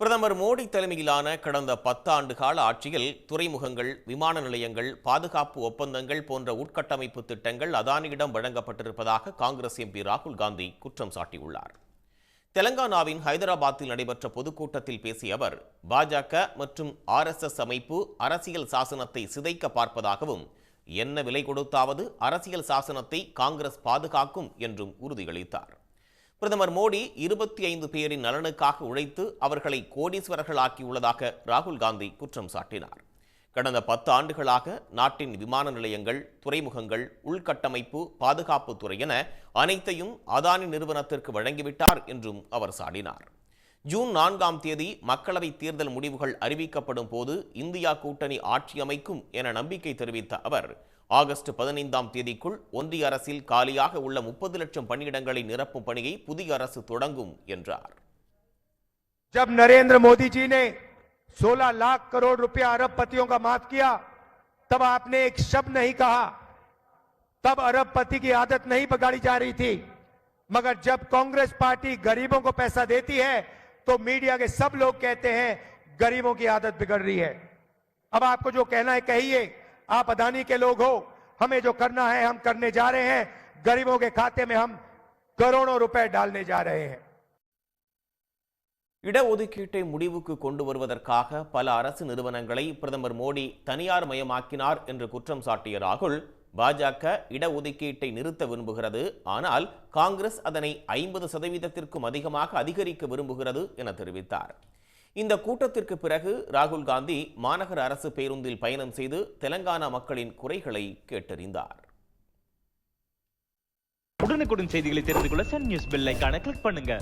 பிரதமர் மோடி தலைமையிலான கடந்த 10 ஆண்டு கால ஆட்சியில் துறைமுகங்கள், விமான நிலையங்கள், பாதுகாப்பு ஒப்பந்தங்கள் போன்ற உட்கட்டமைப்பு திட்டங்கள் அதானியிடம் வழங்கப்பட்டிருப்பதாக காங்கிரஸ் எம்பி ராகுல் காந்தி குற்றம் சாட்டியுள்ளார். தெலங்கானாவின் ஹைதராபாத்தில் நடைபெற்ற பொதுக்கூட்டத்தில் பேசிய அவர், பாஜக மற்றும் RSS அமைப்பு அரசியல் சாசனத்தை சிதைக்க பார்ப்பதாகவும், என்ன விலை கொடுத்தாவது அரசியல் சாசனத்தை காங்கிரஸ் பாதுகாக்கும் என்றும் உறுதியளித்தார். பிரதமர் மோடி 25 பேரின் நலனுக்காக உழைத்து அவர்களை கோடீஸ்வரர்களாக்கியுள்ளதாக ராகுல் காந்தி குற்றம் சாட்டினார். கடந்த 10 ஆண்டுகளாக நாட்டின் விமான நிலையங்கள், துறைமுகங்கள், உள்கட்டமைப்பு, பாதுகாப்புத்துறை என அனைத்தையும் அதானி நிறுவனத்திற்கு வழங்கிவிட்டார் என்றும் அவர் சாடினார். ஜூன் 4ஆம் தேதி மக்களவைத் தேர்தல் முடிவுகள் அறிவிக்கப்படும் போது இந்தியா கூட்டணி ஆட்சி அமைக்கும் என நம்பிக்கை தெரிவித்த அவர், ஆகஸ்ட் 15ஆம் தேதிக்குள் ஒன்றிய அரசில் காலியாக உள்ள 30 லட்சம் பணியிடங்களை நிரப்பும் பணியை புதிய அரசு தொடங்கும் என்றார். जब नरेंद्र मोदी जी ने 16 लाख करोड़ रुपया अरबपतियों का माफ किया, तब आपने एक शब्द नहीं कहा. तब अरबपति की आदत नहीं बिगाड़ी जा रही थी. मगर जब कांग्रेस पार्टी गरीबों को पैसा देती है तो मीडिया के सब लोग कहते हैं गरीबों की आदत बिगड़ रही है. अब आपको जो कहना है कहिए. आप अदानी के लोग हो, हमें जो करना है हम करने जा रहे हैं. गरीबों के खाते में हम करोड़ों रुपए डालने जा रहे हैं. இடஒதுக்கீட்டை முடிவுக்கு கொண்டு வருவதற்காக பல அரசு நிறுவனங்களை பிரதமர் மோடி தனியார் மயமாக்கினார் என்று குற்றம் சாட்டிய ராகுல், பாஜக இடஒதுக்கீட்டை நிறுத்த விரும்புகிறது, ஆனால் காங்கிரஸ் அதனை 50%த்திற்கும் அதிகமாக அதிகரிக்க விரும்புகிறது என தெரிவித்தார். இந்த கூட்டத்திற்கு பிறகு ராகுல் காந்தி மாநகர அரசு பேருந்தில் பயணம் செய்து தெலங்கானா மக்களின் குறைகளை கேட்டறிந்தார். உடனுக்குடன் செய்திகளை தெரிந்து கொள்ள சன் நியூஸ் பெல் ஐகானை கிளிக் பண்ணுங்க.